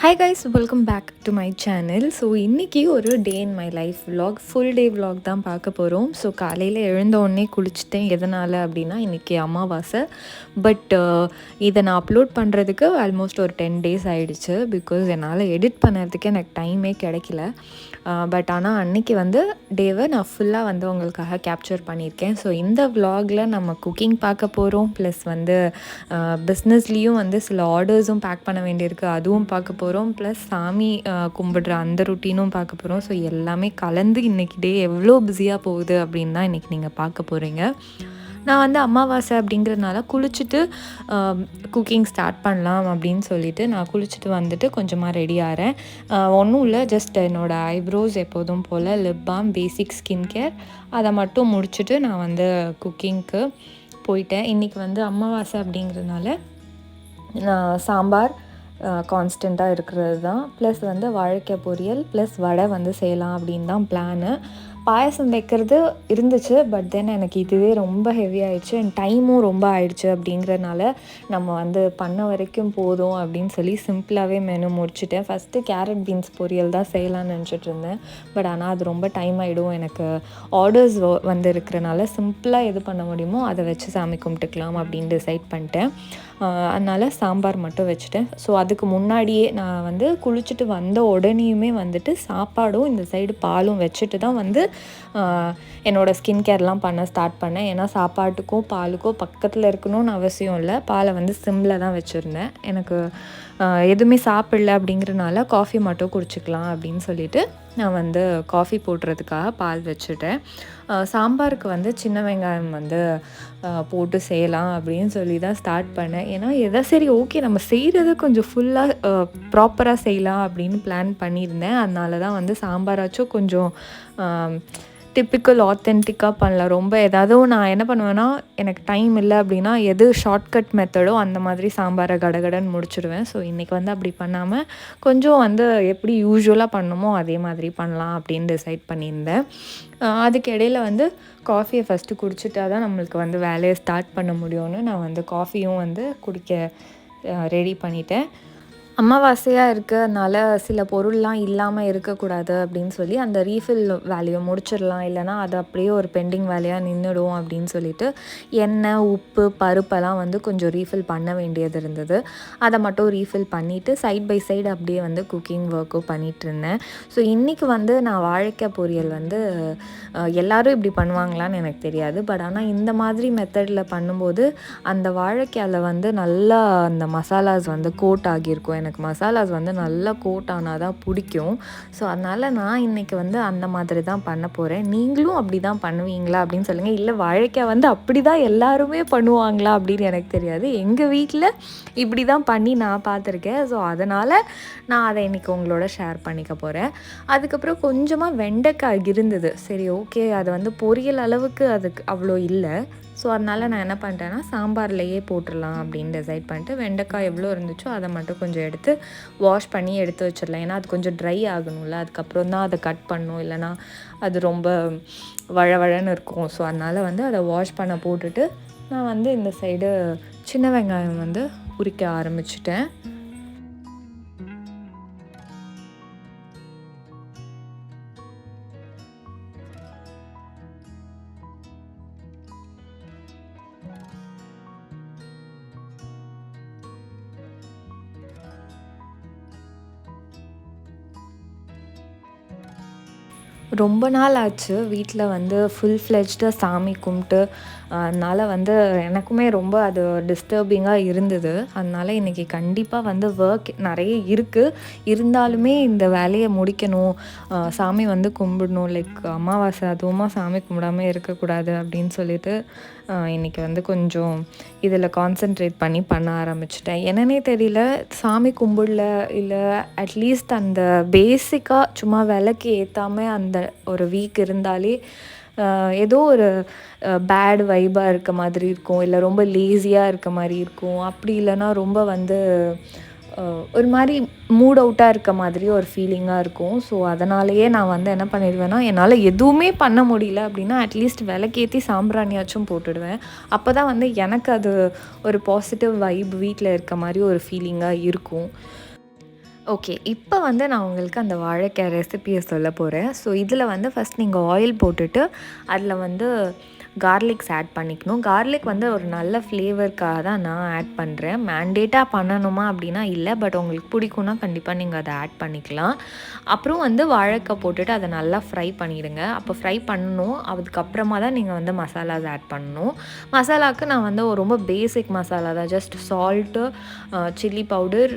Hi guys, welcome back to my channel. So இன்றைக்கி ஒரு day in my life vlog, full day vlog தான் பார்க்க போகிறோம். So காலையில் எழுந்த உடனே குளிச்சிட்டேன். எதனால் அப்படின்னா இன்றைக்கி அமாவாசை. பட் இதை நான் அப்லோட் பண்ணுறதுக்கு ஆல்மோஸ்ட் ஒரு 10 days ஆகிடுச்சு. பிகாஸ் என்னால் எடிட் பண்ணுறதுக்கு எனக்கு டைமே கிடைக்கல. பட் ஆனால் அன்றைக்கி வந்து டேவை நான் ஃபுல்லாக வந்து உங்களுக்காக கேப்சர் பண்ணியிருக்கேன். ஸோ இந்த vlogல நம்ம குக்கிங் பார்க்க போகிறோம். ப்ளஸ் வந்து பிஸ்னஸ்லேயும் வந்து சில ஆர்டர்ஸும் பேக் பண்ண வேண்டியிருக்கு, அதுவும் பார்க்க போகிறோம். ப்ளஸ் சாமி கும்பிடுற அந்த ருட்டீனும் பார்க்க போகிறோம். ஸோ எல்லாமே கலந்து இன்றைக்கி டே எவ்வளோ பிஸியாக போகுது அப்படின்னு தான் இன்றைக்கி நீங்கள் பார்க்க போகிறீங்க. நான் வந்து அமாவாசை அப்படிங்கிறதுனால குளிச்சுட்டு குக்கிங் ஸ்டார்ட் பண்ணலாம் அப்படின்னு சொல்லிவிட்டு நான் குளிச்சுட்டு வந்துட்டு கொஞ்சமாக ரெடி ஆகிறேன். ஒன்றும் இல்லை, ஜஸ்ட் என்னோடய ஐப்ரோஸ் எப்போதும் போல், லிப் பாம், பேசிக் ஸ்கின் கேர் அதை மட்டும் முடிச்சுட்டு நான் வந்து குக்கிங்க்கு போயிட்டேன். இன்றைக்கி வந்து அமாவாசை அப்படிங்கிறதுனால சாம்பார் கான்ஸ்டண்ட்டாக இருக்கிறது தான். ப்ளஸ் வந்து வாழைக்காய் பொரியல் ப்ளஸ் வடை வந்து செய்யலாம் அப்படின்னு தான் பிளானு. பாயசம் வைக்கிறது இருந்துச்சு, பட் தென் எனக்கு இதுவே ரொம்ப ஹெவி ஆகிடுச்சு அண்ட் டைமும் ரொம்ப ஆயிடுச்சு. அப்படிங்கிறதுனால நம்ம வந்து பண்ண வரைக்கும் போதும் அப்படின்னு சொல்லி சிம்பிளாகவே மெனு முடிச்சுட்டேன். ஃபஸ்ட்டு கேரட் பீன்ஸ் பொரியல் தான் செய்யலான்னு நினச்சிட்டு இருந்தேன். பட் ஆனால் அது ரொம்ப டைம் ஆகிடும், எனக்கு ஆர்டர்ஸ் வந்து இருக்கிறனால சிம்பிளாக எது பண்ண முடியுமோ அதை வச்சு சாமி கும்பிட்டுக்கலாம் அப்படின்னு டிசைட் பண்ணிட்டேன். அதனால் சாம்பார் மட்டும் வச்சுட்டேன். ஸோ அதுக்கு முன்னாடியே நான் வந்து குளிச்சுட்டு வந்த உடனேயுமே வந்துட்டு சாப்பாடும் இந்த சைடு பாலும் வச்சுட்டு தான் வந்து என்னோடய ஸ்கின் கேர்லாம் பண்ண ஸ்டார்ட் பண்ணேன். ஏன்னா சாப்பாட்டுக்கும் பாலுக்கும் பக்கத்தில் இருக்கணும்னு அவசியம் இல்லை. பாலை வந்து சிம்மில் தான் வச்சுருந்தேன். எனக்கு எதுவுமே சாப்பிடல அப்படிங்கிறனால காஃபி மட்டும் குடிச்சிக்கலாம் அப்படின்னு சொல்லிவிட்டு நான் வந்து காஃபி போடுறதுக்காக பால் வச்சுட்டேன். சாம்பாருக்கு வந்து சின்ன வெங்காயம் வந்து போட்டு செய்யலாம் அப்படின்னு சொல்லி தான் ஸ்டார்ட் பண்ணேன். ஏன்னா சரி ஓகே நம்ம செய்கிறது கொஞ்சம் ஃபுல்லாக ப்ராப்பராக செய்யலாம் அப்படின்னு பிளான் பண்ணியிருந்தேன். அதனால தான் வந்து சாம்பாராச்சும் கொஞ்சம் டிப்பிக்கல் ஆத்தென்டிக்காக பண்ணலாம். ரொம்ப ஏதாவது நான் என்ன பண்ணுவேன்னா, எனக்கு டைம் இல்லை அப்படின்னா எது ஷார்ட்கட் மெத்தடோ அந்த மாதிரி சாம்பாரை கடகடன்னு முடிச்சுடுவேன். ஸோ இன்றைக்கி வந்து அப்படி பண்ணாமல் கொஞ்சம் வந்து எப்படி யூஸ்வலாக பண்ணணுமோ அதே மாதிரி பண்ணலாம் அப்படின்னு டிசைட் பண்ணியிருந்தேன். அதுக்கு இடையில் வந்து காஃபியை ஃபஸ்ட்டு குடிச்சிட்டா தான் நம்மளுக்கு வந்து வேலையை ஸ்டார்ட் பண்ண முடியும்னு நான் வந்து காஃபியும் வந்து குடிக்க ரெடி பண்ணிட்டேன். அமாவாசையாக இருக்கிறதுனால சில பொருள்லாம் இல்லாமல் இருக்கக்கூடாது அப்படின்னு சொல்லி அந்த ரீஃபில் வேலையை முடிச்சிடலாம், இல்லைனா அது அப்படியே ஒரு பெண்டிங் வேலையாக நின்றுடும் அப்படின்னு சொல்லிட்டு எண்ணெய், உப்பு, பருப்பெல்லாம் வந்து கொஞ்சம் ரீஃபில் பண்ண வேண்டியது இருந்தது. அதை மட்டும் ரீஃபில் பண்ணிவிட்டு சைட் பை சைடு அப்படியே வந்து குக்கிங் ஒர்க்கும் பண்ணிகிட்டு இருந்தேன். ஸோ இன்றைக்கி வந்து நான் வாழைக்காய் பொரியல் வந்து எல்லோரும் இப்படி பண்ணுவாங்களான்னு எனக்கு தெரியாது. பட் ஆனால் இந்த மாதிரி மெத்தடில் பண்ணும்போது அந்த வாழைக்காயில் வந்து நல்லா அந்த மசாலாஸ் வந்து கோட் ஆகியிருக்கும். எனக்கு மசாலாஸ் வந்து நல்லா கோட் ஆனால் தான் பிடிக்கும். ஸோ அதனால் நான் இன்றைக்கி வந்து அந்த மாதிரி தான் பண்ண போகிறேன். நீங்களும் அப்படி தான் பண்ணுவீங்களா அப்படின்னு சொல்லுங்கள். இல்லை வாழைக்காய் வந்து அப்படி தான் எல்லாருமே பண்ணுவாங்களா அப்படின்னு எனக்கு தெரியாது. எங்கள் வீட்டில் இப்படி தான் பண்ணி நான் பார்த்துருக்கேன். ஸோ அதனால் நான் அதை இன்றைக்கி உங்களோட ஷேர் பண்ணிக்க போகிறேன். அதுக்கப்புறம் கொஞ்சமாக வெண்டைக்காய் இருந்தது. சரி ஓகே, அது வந்து பொரியல் அளவுக்கு அதுக்கு அவ்வளோ இல்லை. ஸோ அதனால் நான் என்ன பண்ணிட்டேன்னா சாம்பார்லேயே போட்டுடலாம் அப்படின்னு டிசைட் பண்ணிட்டு வெண்டைக்காய் எவ்வளோ இருந்துச்சோ அதை மட்டும் கொஞ்சம் எடுத்து வாஷ் பண்ணி எடுத்து வச்சிடலாம். ஏன்னா அது கொஞ்சம் ட்ரை ஆகணும்ல, அதுக்கப்புறம் தான் அதை கட் பண்ணணும், இல்லைனா அது ரொம்ப வழவழன்னு இருக்கும். ஸோ அதனால் வந்து அதை வாஷ் பண்ண போட்டுட்டு நான் வந்து இந்த சைடு சின்ன வெங்காயம் வந்து உரிக்க ஆரம்பிச்சிட்டேன். ரொம்ப நாள் ஆச்சு வீட்டில் வந்து ஃபுல் ஃப்ளெஜ்டாக சாமி கும்பிட்டு. அதனால் வந்து எனக்குமே ரொம்ப அது டிஸ்டர்பிங்காக இருந்தது. அதனால் இன்றைக்கி கண்டிப்பாக வந்து ஒர்க் நிறைய இருக்குது. இருந்தாலுமே இந்த வேலையை முடிக்கணும், சாமி வந்து கும்பிடணும். லைக் அமாவாசை அதுவுமா சாமி கும்பிடாமல் இருக்கக்கூடாது அப்படின்னு சொல்லிட்டு இன்றைக்கி வந்து கொஞ்சம் இதில் கான்சென்ட்ரேட் பண்ண ஆரம்பிச்சிட்டேன். என்னன்னே தெரியல, சாமி கும்பிடல, இல்லை அட்லீஸ்ட் அந்த பேசிக்காக சும்மா விளக்கு ஏற்றாமல் அந்த ஒரு வீக் இருந்தாலே ஏதோ ஒரு பேட் வைபாக இருக்க மாதிரி இருக்கும், இல்லை ரொம்ப லேசியாக இருக்க மாதிரி இருக்கும். அப்படி இல்லைன்னா ரொம்ப வந்து ஒரு மாதிரி மூட் அவுட்டாக இருக்க மாதிரி ஒரு ஃபீலிங்காக இருக்கும். ஸோ அதனாலேயே நான் வந்து என்ன பண்ணிடுவேன்னா, என்னால் எதுவுமே பண்ண முடியல அப்படின்னா அட்லீஸ்ட் விளக்கேற்றி சாம்பிராணியாச்சும் போட்டுடுவேன். அப்போ தான் வந்து எனக்கு அது ஒரு பாசிட்டிவ் வைப் வீட்டில் இருக்க மாதிரி ஒரு ஃபீலிங்காக இருக்கும். ஓகே. இப்ப வந்து நான் உங்களுக்கு அந்த வாழைக்காய் ரெசிபிய சொல்ல போறேன். ஸோ இதில வந்து ஃபர்ஸ்ட் நீங்க ஆயில் போட்டுட்டு, அதில வந்து கார்லிக்ஸ் ஆட் பண்ணிக்கணும். கார்லிக் வந்து ஒரு நல்ல ஃப்ளேவருக்காக தான் நான் ஆட் பண்றேன். மேண்டேட்டா பண்ணணுமா அப்டின்னா இல்ல. பட் உங்களுக்கு பிடிக்கும்னா கண்டிப்பா நீங்க அத ஆட் பண்ணிக்கலாம். அப்புறம் வந்து வாழைக்காய் போட்டுட்டு அத நல்லா ஃப்ரை பண்ணிடுங்க. அப்போ ஃப்ரை பண்ணணும். அதுக்கப்புறமா தான் நீங்க வந்து மசாலாஸ் ஆட் பண்ணணும். மசாலாக்கு நான் வந்து ஒரு ரொம்ப பேசிக் மசாலா தான். ஜஸ்ட் சால்ட்டு, சில்லி பவுடர்,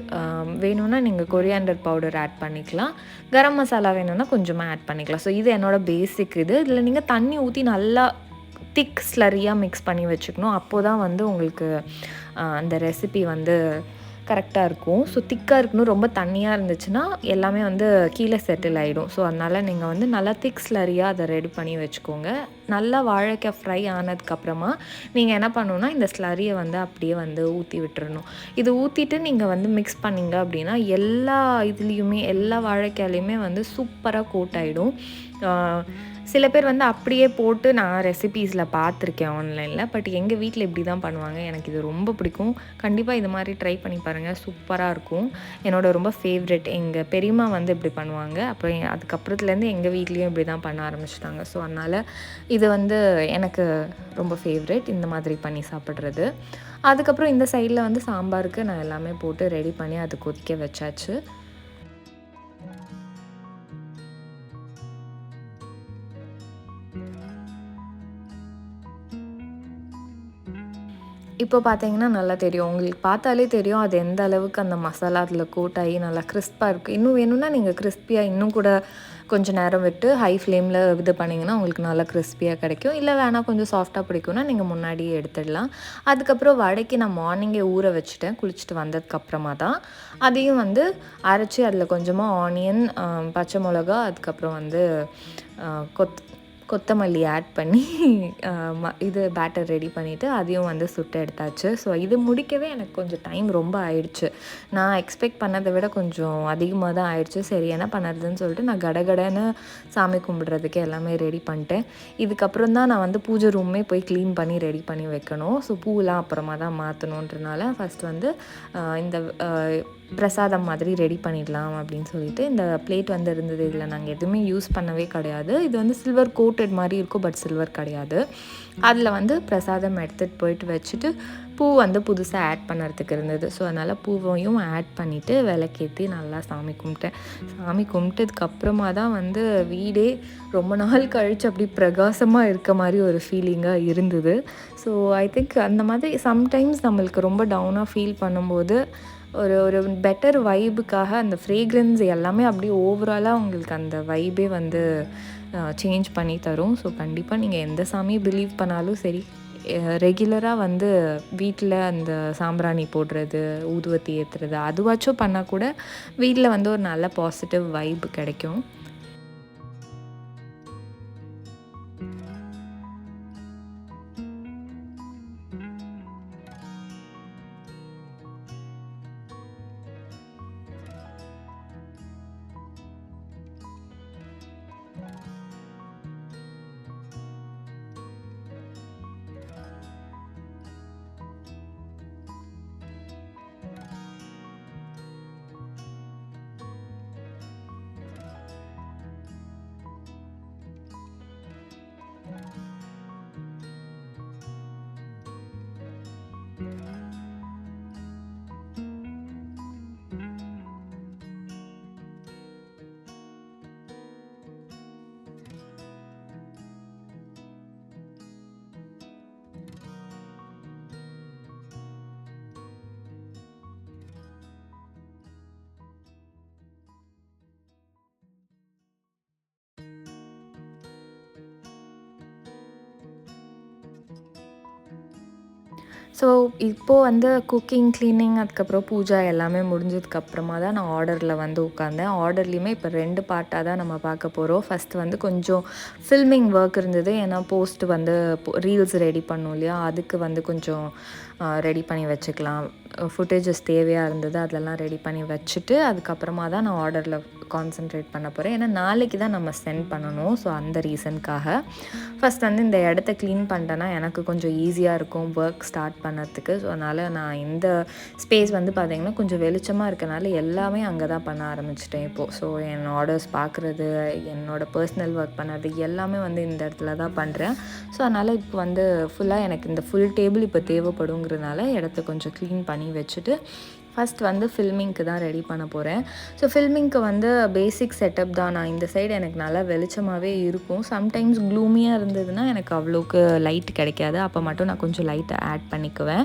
வேணும்னா நீங்க கொரியாண்டர் பவுடர் ஆட் பண்ணிக்கலாம். கரம் மசாலா வேணும்னா கொஞ்சமா ஆட் பண்ணிக்கலாம். ஸோ இது என்னோட பேசிக் இது. இதில நீங்க தண்ணி ஊத்தி நல்லா திக் ஸ்லரியா மிக்ஸ் பண்ணி வச்சுக்கணும். அப்போ தான் வந்து உங்களுக்கு அந்த ரெசிபி வந்து கரெக்ட்டா இருக்கும். ஸோ திக்கா இருக்கணும். ரொம்ப தண்ணியா இருந்துச்சுன்னா, எல்லாமே வந்து கீழ செட்டில் ஆயிடும். ஸோ அதனால நீங்க வந்து நல்லா திக் ஸ்லரியா அத ரெடி பண்ணி வச்சுக்கோங்க. நல்லா வாழைக்காய் ஃப்ரை ஆனதுக்கப்புறமா, நீங்க என்ன பண்ணணும்னா, இந்த ஸ்லரிய வந்து அப்படியே வந்து ஊத்தி விட்டுறணும். இது ஊத்திட்டு நீங்க வந்து மிக்ஸ் பண்ணீங்க அப்படின்னா, எல்லா இதுலயுமே எல்லா வாழைக்காய்லயுமே வந்து சூப்பரா கோட் ஆயிடும். ஆ சில பேர் வந்து அப்படியே போட்டு நான் ரெசிபீஸில பார்த்துருக்கேன் ஆன்லைன்ல. பட் எங்க வீட்ல இப்படி தான் பண்ணுவாங்க. எனக்கு இது ரொம்ப பிடிக்கும். கண்டிப்பா இது மாரி ட்ரை பண்ணி பாருங்க. சூப்பரா இருக்கும். என்னோட ரொம்ப ஃபேவரெட். எங்க பெரியம்மா வந்து இப்படி பண்ணுவாங்க. அப்புறம் அதுக்கப்புறத்துலேருந்து எங்க வீட்லயும் இப்படி தான் பண்ண ஆரம்பிச்சுட்டாங்க. ஸோ அதனால இது வந்து எனக்கு ரொம்ப ஃபேவரெட். இந்த மாதிரி பண்ணி சாப்பிடுறது. அதுக்கப்புறம் இந்த சைட்ல வந்து சாம்பாருக்கு நான் எல்லாமே போட்டு ரெடி பண்ணி அது கொதிக்க வச்சாச்சு. இப்போ பார்த்தீங்கன்னா நல்லா தெரியும். உங்களுக்கு பார்த்தாலே தெரியும் அது எந்த அளவுக்கு அந்த மசாலா அதில கோட் ஆகி நல்லா கிறிஸ்பா இருக்கு. இன்னும் வேணும்னா நீங்க கிறிஸ்பியா இன்னும் கூட கொஞ்சம் நேரம் விட்டு ஹை ஃப்ளேமில இது பண்ணிங்கன்னா, உங்களுக்கு நல்லா கிறிஸ்பியா கிடைக்கும். இல்ல வேணா கொஞ்சம் சாஃப்ட்டா பிடிக்கும்னா, நீங்க முன்னாடியே எடுத்துடலாம். அதுக்கப்புறம் வடைக்கு நான் மார்னிங்கே ஊற வச்சுட்டேன். குளிச்சுட்டு வந்ததுக்கப்புறமா தான். அதையும் வந்து அரைச்சு அதில கொஞ்சமா ஆனியன், பச்சை மிளகா, அதுக்கப்புறம் வந்து அ கொத் கொத்தமல்லி ஆட் பண்ணி அ இது பேட்டர் ரெடி பண்ணிவிட்டு அதையும் வந்து சுட்டு எடுத்தாச்சு. ஸோ இது முடிக்கவே எனக்கு கொஞ்சம் டைம் ரொம்ப ஆயிடுச்சு. நான் எக்ஸ்பெக்ட் பண்ணதை விட கொஞ்சம் அதிகமாக தான் ஆயிடுச்சு. சரி என்ன பண்ணுறதுன்னு சொல்லிட்டு நான் கடகடன்னு சாமி கும்பிடுறதுக்கு எல்லாமே ரெடி பண்ணிட்டேன். இதுக்கப்புறம் தான் நான் வந்து பூஜை ரூமே போய் க்ளீன் பண்ணி ரெடி பண்ணி வைக்கணும். ஸோ பூவெலாம் அப்புறமா தான் மாற்றணுன்றனால ஃபஸ்ட் வந்து இந்த பிரசாதம் மாதிரி ரெடி பண்ணிடலாம் அப்படின்னு சொல்லிட்டு இந்த பிளேட் வந்து இருந்தது. இதில் நாங்கள் எதுவுமே யூஸ் பண்ணவே கிடையாது. இது வந்து சில்வர் கோட்டட் மாதிரி இருக்கும். பட் சில்வர் கிடையாது. அதில் வந்து பிரசாதம் எடுத்துகிட்டு போயிட்டு வச்சுட்டு பூ வந்து புதுசாக ஆட் பண்ணுறதுக்கு இருந்தது. ஸோ அதனால் பூவையும் ஆட் பண்ணிவிட்டு விளக்கேற்றி நல்லா சாமி கும்பிட்டேன். சாமி கும்பிட்டதுக்கப்புறமா தான் வந்து வீடே ரொம்ப நாள் கழித்து அப்படி பிரகாசமாக இருக்க மாதிரி ஒரு ஃபீலிங்காக இருந்தது. ஸோ ஐ திங்க் அந்த மாதிரி சம்டைம்ஸ் நம்மளுக்கு ரொம்ப டவுனாக ஃபீல் பண்ணும்போது ஒரு ஒரு பெட்டர் வைபுக்காக அந்த ஃப்ரேக்ரன்ஸ் எல்லாமே அப்படியே ஓவராலாக உங்களுக்கு அந்த வைபே வந்து சேஞ்ச் பண்ணி தரும். ஸோ கண்டிப்பாக நீங்கள் எந்த சாமியை பிலீவ் பண்ணாலும் சரி, ரெகுலராக வந்து வீட்டில் அந்த சாம்பிராணி போடுறது, ஊதுவத்தி ஏற்றுறது அதுவாச்சும் பண்ணால் கூட வீட்டில் வந்து ஒரு நல்ல பாசிட்டிவ் வைப் கிடைக்கும். ஸோ இப்போது வந்து குக்கிங், க்ளீனிங், அதுக்கப்புறம் பூஜா எல்லாமே முடிஞ்சதுக்கப்புறமா தான் நான் ஆர்டரில் வந்து உட்காந்தேன். ஆர்டர்லேயுமே இப்போ 2 பார்ட்டாக தான் நம்ம பார்க்க போகிறோம். ஃபஸ்ட்டு வந்து கொஞ்சம் ஃபில்மிங் ஒர்க் இருந்தது. ஏன்னா போஸ்ட் வந்து ரீல்ஸ் ரெடி பண்ணோம் இல்லையா, அதுக்கு வந்து கொஞ்சம் ரெடி பண்ணி வச்சுக்கலாம். ஃபுட்டேஜஸ் தேவையாக இருந்தது, அதெல்லாம் ரெடி பண்ணி வச்சுட்டு அதுக்கப்புறமா தான் நான் ஆர்டரில் கான்சென்ட்ரேட் பண்ண போகிறேன். ஏன்னா நாளைக்கு தான் நம்ம சென்ட் பண்ணணும். ஸோ அந்த ரீசனுக்காக ஃபஸ்ட் வந்து இந்த இடத்த க்ளீன் பண்ணிட்டேன்னா எனக்கு கொஞ்சம் ஈஸியாக இருக்கும் ஒர்க் ஸ்டார்ட் பண்ணுறதுக்கு. ஸோ அதனால் நான் இந்த ஸ்பேஸ் வந்து பார்த்திங்கன்னா கொஞ்சம் வெளிச்சமாக இருக்கனால எல்லாமே அங்கே தான் பண்ண ஆரம்பிச்சிட்டேன் இப்போது. ஸோ என் ஆர்டர்ஸ் பார்க்குறது, என்னோடய பர்சனல் ஒர்க் பண்ணுறது எல்லாமே வந்து இந்த இடத்துல தான் பண்ணுறேன். ஸோ அதனால் இப்போ வந்து ஃபுல்லாக எனக்கு இந்த ஃபுல் டேபிள் இப்போ தேவைப்படுங்கிறதுனால இடத்த கொஞ்சம் க்ளீன் பண்ணி வச்சுட்டு ஃபஸ்ட் வந்து ஃபில்மிங்க்கு தான் ரெடி பண்ண போகிறேன். ஸோ ஃபில்மிங்க்கு வந்து பேசிக் செட்டப் தான். நான் இந்த சைடு எனக்கு நல்லா வெளிச்சமாகவே இருக்கும். சம்டைம்ஸ் க்ளூமியாக இருந்ததுன்னா எனக்கு அவ்வளோக்கு லைட் கிடைக்காது. அப்போ மட்டும் நான் கொஞ்சம் லைட்டை ஆட் பண்ணிக்குவேன்.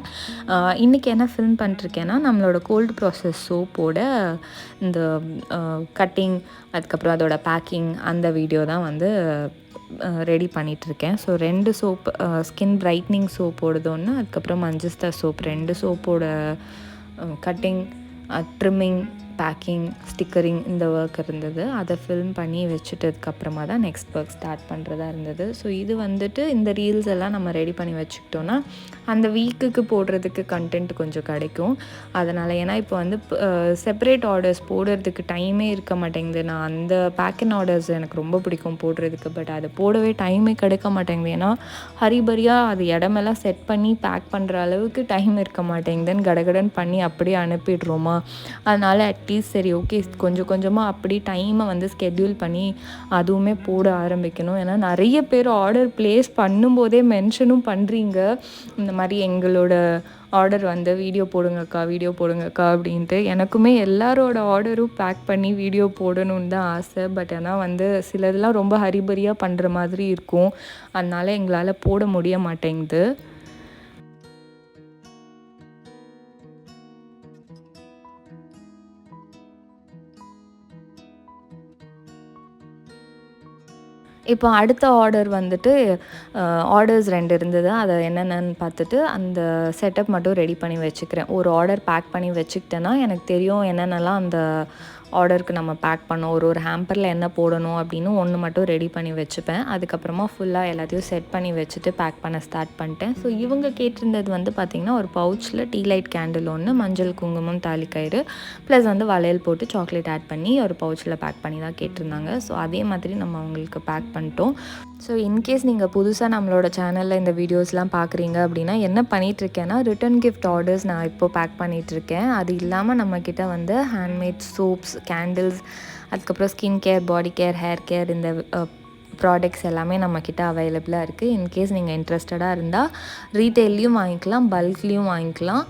இன்றைக்கி என்ன ஃபில்ம் பண்ணிட்டுருக்கேன்னா நம்மளோட கோல்டு ப்ராசஸ் சோப்போட இந்த கட்டிங், அதுக்கப்புறம் அதோட பேக்கிங், அந்த வீடியோ தான் வந்து ரெடி பண்ணிகிட்ருக்கேன். ஸோ 2 சோப், ஸ்கின் பிரைட்னிங் சோப்போடது ஒன்று, அதுக்கப்புறம் மஞ்சஸ்டர் சோப், 2 சோப்போட கட்டிங், ட்ரிம்மிங், பேக்கிங், ஸ்டிக்கரிங் இந்த ஒர்க் இருந்தது. அதை ஃபில்ம் பண்ணி வச்சுட்டதுக்கப்புறமா தான் நெக்ஸ்ட் ஒர்க் ஸ்டார்ட் பண்ணுறதா இருந்தது. ஸோ இது வந்துட்டு இந்த ரீல்ஸ் எல்லாம் நம்ம ரெடி பண்ணி வச்சுக்கிட்டோன்னா அந்த வீக்குக்கு போடுறதுக்கு கண்டென்ட் கொஞ்சம் கிடைக்கும். அதனால் ஏன்னா இப்போ வந்து செப்பரேட் ஆர்டர்ஸ் போடுறதுக்கு டைமே இருக்க மாட்டேங்குது. நான் அந்த பேக்கிங் ஆர்டர்ஸ் எனக்கு ரொம்ப பிடிக்கும் போடுறதுக்கு, பட் அதை போடவே டைமே கிடைக்க மாட்டேங்குது. ஏன்னா ஹரிபரியாக அது இடமெல்லாம் செட் பண்ணி பேக் பண்ணுற அளவுக்கு டைம் இருக்க மாட்டேங்குதுன்னு கடகடன் பண்ணி அப்படியே அனுப்பிடுறோமா. அதனால் அட்லீஸ்ட் சரி ஓகே கொஞ்சம் கொஞ்சமாக அப்படி டைமை வந்து ஸ்கெட்யூல் பண்ணி அதுவுமே போட ஆரம்பிக்கணும். ஏன்னா நிறைய பேர் ஆர்டர் ப்ளேஸ் பண்ணும்போதே மென்ஷனும் பண்ணுறீங்க, இந்த மாதிரி எங்களோட ஆர்டர் வந்து வீடியோ போடுங்கக்கா அப்படின்ட்டு. எனக்குமே எல்லாரோட ஆர்டரும் பேக் பண்ணி வீடியோ போடணுன்னு தான் ஆசை. பட் ஆனால் வந்து சிலதெல்லாம் ரொம்ப ஹரிபரியாக பண்ணுற மாதிரி இருக்கும். அதனால் எங்களால் போட முடிய மாட்டேங்குது. இப்போ அடுத்த ஆர்டர் வந்துட்டு ஆர்டர்ஸ் 2 இருந்தது. அதை என்னென்னு பார்த்துட்டு அந்த செட்டப் மட்டும் ரெடி பண்ணி வச்சுக்கிறேன். ஒரு ஆர்டர் பேக் பண்ணி வச்சுக்கிட்டேன்னா எனக்கு தெரியும் என்னென்னலாம் அந்த ஆர்டருக்கு நம்ம பேக் பண்ணோம், ஒரு ஹேம்பரில் என்ன போடணும் அப்படின்னு ஒன்று மட்டும் ரெடி பண்ணி வச்சுப்பேன். அதுக்கப்புறமா ஃபுல்லாக எல்லாத்தையும் செட் பண்ணி வச்சுட்டு பேக் பண்ண ஸ்டார்ட் பண்ணிட்டேன். ஸோ இவங்க கேட்டிருந்தது வந்து பார்த்திங்கன்னா ஒரு பவுச்சில் டீ லைட் கேண்டில் ஒன்று, மஞ்சள், குங்குமம், தாலிக்கயிறு ப்ளஸ் வந்து வளையல் போட்டு சாக்லேட் ஆட் பண்ணி ஒரு பவுச்சில் பேக் பண்ணி தான் கேட்டிருந்தாங்க. ஸோ அதே மாதிரி நம்ம அவங்களுக்கு பேக் பண்ணிட்டோம். ஸோ இன்கேஸ் நீங்கள் புதுசாக நம்மளோட சேனலில் இந்த வீடியோஸ்லாம் பார்க்குறீங்க அப்படின்னா என்ன பண்ணிகிட்ருக்கேன்னா ரிட்டன் கிஃப்ட் ஆர்டர்ஸ் நான் இப்போது பேக் பண்ணிகிட்ருக்கேன். அது இல்லாமல் நம்மக்கிட்ட வந்து ஹேண்ட்மேட் சோப்ஸ், கேண்டில்ஸ், அதுக்கப்புறம் ஸ்கின் கேர், பாடி கேர், ஹேர் கேர் இந்த ப்ராடக்ட்ஸ் எல்லாமே நம்மக்கிட்ட அவைலபிளாக இருக்குது. இன்கேஸ் நீங்கள் இன்ட்ரெஸ்டடாக இருந்தால் ரீட்டெயிலையும் வாங்கிக்கலாம், பல்க்லேயும் வாங்கிக்கலாம்.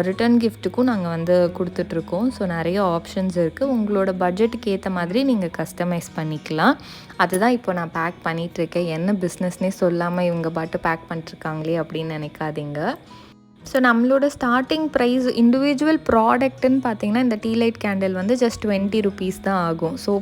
ரிட்டன் கிஃப்ட்டுக்கும் நாங்கள் வந்து கொடுத்துட்ருக்கோம். ஸோ நிறைய ஆப்ஷன்ஸ் இருக்குது. உங்களோட பட்ஜெட்டுக்கு ஏற்ற மாதிரி நீங்கள் கஸ்டமைஸ் பண்ணிக்கலாம். அதுதான் இப்போ நான் பேக் பண்ணிகிட்ருக்கேன். என்ன பிஸ்னஸ்னே சொல்லாமல் இவங்க பாட்டு பேக் பண்ணிட்டுருக்காங்களே அப்படின்னு நினைக்காதீங்க. ஸோ நம்மளோட ஸ்டார்டிங் ப்ரைஸ் இண்டிவிஜுவல் ப்ராடக்ட்டுன்னு பார்த்தீங்கன்னா இந்த டீ லைட் கேண்டில் வந்து ஜஸ்ட் 20 rupees தான் ஆகும். ஸோ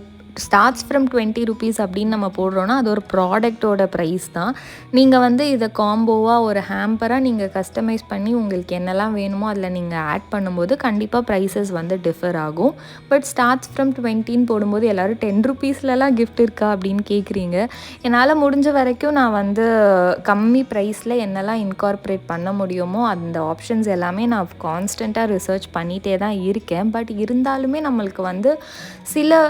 ஸ்டார்ட்ஸ் ஃப்ரம் 20 rupees அப்படின்னு நம்ம போடுறோன்னா அது ஒரு ப்ராடக்டோட ப்ரைஸ் தான். நீங்கள் வந்து இதை காம்போவாக ஒரு ஹேம்பராக நீங்கள் கஸ்டமைஸ் பண்ணி உங்களுக்கு என்னெல்லாம் வேணுமோ அதில் நீங்கள் ஆட் பண்ணும்போது கண்டிப்பாக ப்ரைஸஸ் வந்து டிஃபர் ஆகும். பட் ஸ்டார்ட்ஸ் ஃப்ரம் 20ன்னு போடும்போது எல்லோரும் 10 rupeesலலாம் கிஃப்ட் இருக்கா அப்படின்னு கேட்குறீங்க. என்னால் முடிஞ்ச வரைக்கும் நான் வந்து கம்மி ப்ரைஸில் என்னெல்லாம் இன்கார்ப்ரேட் பண்ண முடியுமோ அந்த ஆப்ஷன்ஸ் எல்லாமே நான் கான்ஸ்டண்ட்டாக ரிசர்ச் பண்ணிகிட்டே தான் இருக்கேன். பட் இருந்தாலுமே நம்மளுக்கு வந்து சில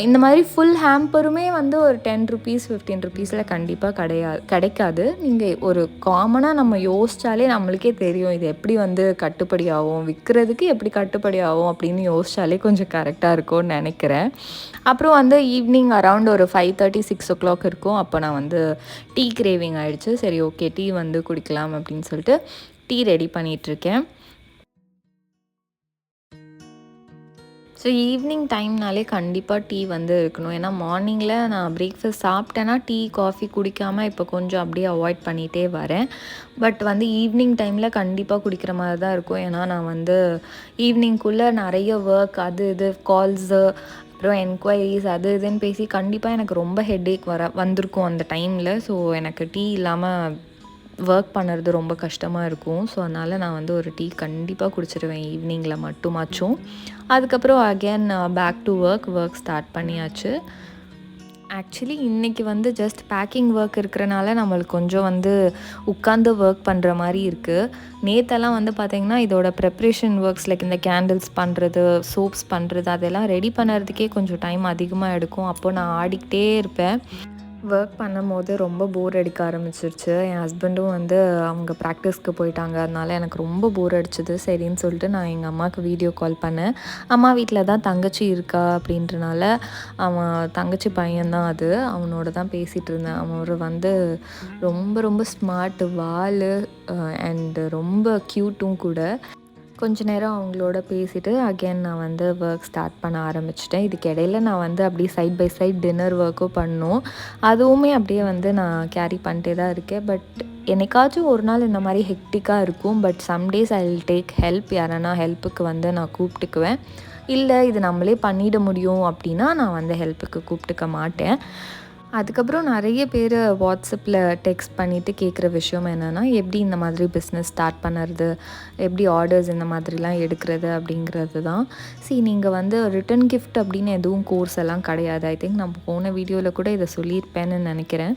இந்த மாதிரி ஃபுல் ஹேம்பருமே வந்து ஒரு 10 rupees 15 rupeesல கண்டிப்பாக கிடைக்காது. நீங்கள் ஒரு காமனாக நம்ம யோசித்தாலே நம்மளுக்கே தெரியும் இது எப்படி வந்து கட்டுப்படி ஆகும், விற்கிறதுக்கு எப்படி கட்டுப்படி ஆகும் அப்படின்னு யோசித்தாலே கொஞ்சம் கரெக்டாக இருக்கும்னு நினைக்கிறேன். அப்புறம் வந்து ஈவினிங் அரவுண்ட் ஒரு 5:30 6 o'clock இருக்கும். அப்போ நான் வந்து டீ கிரேவிங் ஆகிடுச்சு. சரி ஓகே டீ வந்து குடிக்கலாம் அப்படின்னு சொல்லிட்டு டீ ரெடி பண்ணிகிட்ருக்கேன். ஸோ ஈவினிங் டைம்னாலே கண்டிப்பாக டீ வந்து இருக்கணும். ஏன்னா மார்னிங்கில் நான் பிரேக்ஃபாஸ்ட் சாப்பிட்டேன்னா டீ, காஃபி குடிக்காமல் இப்போ கொஞ்சம் அப்படியே அவாய்ட் பண்ணிகிட்டே வரேன். பட் வந்து ஈவினிங் டைமில் கண்டிப்பாக குடிக்கிற மாதிரி தான் இருக்கும். ஏன்னா நான் வந்து ஈவினிங்குள்ளே நிறைய ஒர்க், அது இது கால்ஸு, அப்புறம் என்கொயரிஸ் அது இதுன்னு பேசி கண்டிப்பாக எனக்கு ரொம்ப ஹெட்டேக் வந்திருக்கும் அந்த டைமில். ஸோ எனக்கு டீ இல்லாமல் ஒர்க் பண்ணுறது ரொம்ப கஷ்டமாக இருக்கும். ஸோ அதனால் நான் வந்து ஒரு டீ கண்டிப்பாக குடிச்சிடுவேன் ஈவினிங்கில் மட்டுமாச்சும். அதுக்கப்புறம் again back to work start பண்ணியாச்சு. ஆக்சுவலி இன்றைக்கி வந்து ஜஸ்ட் பேக்கிங் ஒர்க் இருக்கிறனால நம்மளுக்கு கொஞ்சம் வந்து உட்காந்து ஒர்க் பண்ணுற மாதிரி இருக்குது. நேற்றெல்லாம் வந்து பார்த்திங்கன்னா இதோட ப்ரிப்ரேஷன் ஒர்க்ஸ் லைக் இந்த கேண்டில்ஸ் பண்ணுறது, சோப்ஸ் பண்ணுறது அதெல்லாம் ரெடி பண்ணுறதுக்கே கொஞ்சம் டைம் அதிகமாக எடுக்கும். அப்போது நான் ஆடிக்கிட்டே இருப்பேன். ஒர்க் பண்ணும்போது ரொம்ப போர் அடிக்க ஆரம்பிச்சிருச்சு. என் ஹஸ்பண்டும் வந்து அவங்க ப்ராக்டிஸ்க்கு போயிட்டாங்க. அதனால எனக்கு ரொம்ப போர் அடிச்சது. சரின்னு சொல்லிட்டு நான் எங்கள் அம்மாவுக்கு வீடியோ கால் பண்ணேன். அம்மா வீட்டில் தான் தங்கச்சி இருக்கா அப்படின்றனால அவன் தங்கச்சி பையன்தான் அது. அவனோட தான் பேசிகிட்டு இருந்தேன். அவன் வந்து ரொம்ப ரொம்ப ஸ்மார்ட்டு, வாலு அண்டு ரொம்ப க்யூட்டும் கூட. கொஞ்ச நேரம் அவங்களோட பேசிவிட்டு அகெயின் நான் வந்து ஒர்க் ஸ்டார்ட் பண்ண ஆரம்பிச்சிட்டேன். இதுக்கு இடையில நான் வந்து அப்படியே சைட் பை சைட் டின்னர் ஒர்க்கும் பண்ணணும். அதுவுமே அப்படியே வந்து நான் கேரி பண்ணிட்டே தான் இருக்கேன். பட் என்னைக்காச்சும் ஒரு நாள் இந்த மாதிரி ஹெக்டிக்காக இருக்கும். But somedays I will take help. யாரனா ஹெல்ப்புக்கு வந்து நான் கூப்பிட்டுக்குவேன். இல்லை இது நம்மளே பண்ணிட முடியும் அப்படின்னா நான் வந்து ஹெல்ப்புக்கு கூப்பிட்டுக்க மாட்டேன். அதுக்கப்புறம் நிறைய பேர் வாட்ஸ்அப்பில் டெக்ஸ்ட் பண்ணிவிட்டு கேட்குற விஷயம் என்னென்னா, எப்படி இந்த மாதிரி பிஸ்னஸ் ஸ்டார்ட் பண்ணுறது, எப்படி ஆர்டர்ஸ் இந்த மாதிரிலாம் எடுக்கிறது அப்படிங்கிறது தான். நீங்கள் வந்து ரிட்டன் கிஃப்ட் அப்படின்னு எதுவும் கோர்ஸ் எல்லாம் கிடையாது. ஐ திங்க் நம்ம போன வீடியோவில் கூட இதை சொல்லியிருப்பேன்னு நினைக்கிறேன்.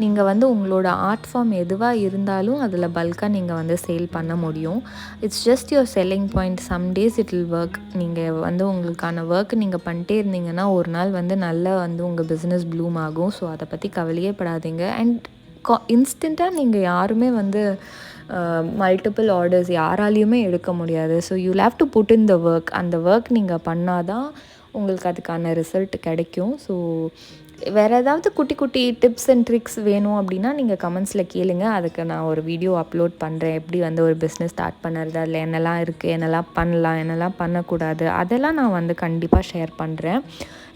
நீங்கள் வந்து உங்களோட ஆர்ட் ஃபார்ம் எதுவாக இருந்தாலும் அதில் பல்காக நீங்கள் வந்து சேல் பண்ண முடியும். It's just your selling point. Some days it will work. நீங்கள் வந்து உங்களுக்கான ஒர்க் நீங்கள் பண்ணிட்டே இருந்தீங்கன்னா ஒரு நாள் வந்து நல்லா வந்து உங்கள் பிஸ்னஸ் ப்ளூம் ஆகும். ஸோ அதை பற்றி கவலையே படாதீங்க. அண்ட் இன்ஸ்டண்ட்டாக நீங்கள் யாருமே வந்து மல்டிபிள் ஆர்டர்ஸ் யாராலையுமே எடுக்க முடியாது. So you have to put in the work. அந்த ஒர்க் நீங்கள் பண்ணால் தான் உங்களுக்கு அதுக்கான ரிசல்ட் கிடைக்கும். ஸோ வேறு ஏதாவது குட்டி குட்டி டிப்ஸ் அண்ட் ட்ரிக்ஸ் வேணும் அப்படின்னா நீங்கள் கமெண்ட்ஸில் கேளுங்க. அதுக்கு நான் ஒரு வீடியோ அப்லோட் பண்ணுறேன். எப்படி வந்து ஒரு பிஸ்னஸ் ஸ்டார்ட் பண்ணுறது, அதில் என்னெல்லாம் இருக்குது, என்னெல்லாம் பண்ணலாம், என்னெல்லாம் பண்ணக்கூடாது, அதெல்லாம் நான் வந்து கண்டிப்பாக ஷேர் பண்ணுறேன்.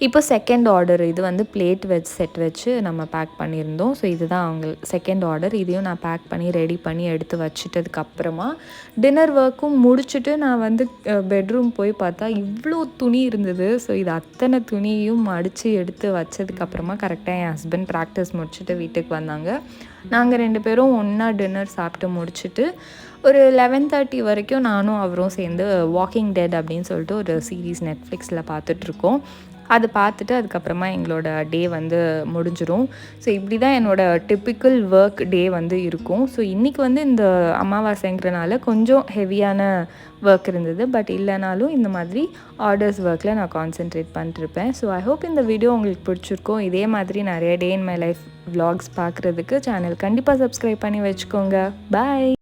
இப்போ செகண்ட் ஆர்டர் இது வந்து பிளேட் செட் வச்சு நம்ம பேக் பண்ணியிருந்தோம். ஸோ இதுதான் அவங்க செகண்ட் ஆர்டர். இதையும் நான் பேக் பண்ணி ரெடி பண்ணி எடுத்து வச்சுட்டதுக்கப்புறமா டின்னர் ஒர்க்கும் முடிச்சுட்டு நான் வந்து பெட்ரூம் போய் பார்த்தா இவ்வளோ துணி இருந்தது. ஸோ இது அத்தனை துணியும் மடித்து எடுத்து வச்சதுக்கப்புறமா கரெக்டாக என் ஹஸ்பண்ட் ப்ராக்டிஸ் முடிச்சுட்டு வீட்டுக்கு வந்தாங்க. நாங்கள் 2 பேரும் ஒன்றா டின்னர் சாப்பிட்டு முடிச்சுட்டு ஒரு 11:30 வரைக்கும் நானும் அவரும் சேர்ந்து வாக்கிங் டெட் அப்படின்னு சொல்லிட்டு ஒரு சீரீஸ் நெட்ஃப்ளிக்ஸில் பார்த்துட்ருக்கோம். அது பார்த்துட்டு அதுக்கப்புறமா எங்களோட டே வந்து முடிஞ்சிடும். ஸோ இப்படி தான் என்னோடய டிப்பிக்கல் ஒர்க் டே வந்து இருக்கும். ஸோ இன்றைக்கி வந்து இந்த அமாவாசைங்கிறனால கொஞ்சம் ஹெவியான ஒர்க் இருந்தது. பட் இல்லைனாலும் இந்த மாதிரி ஆர்டர்ஸ் ஒர்க்கில் நான் கான்சென்ட்ரேட் பண்ணிட்டுருப்பேன். ஸோ ஐ ஹோப் இந்த வீடியோ உங்களுக்கு பிடிச்சிருக்கும். இதே மாதிரி நிறைய டே இன் மை லைஃப் vlogs பார்க்குறதுக்கு சேனல் கண்டிப்பாக சப்ஸ்கிரைப் பண்ணி வச்சுக்கோங்க. பாய்.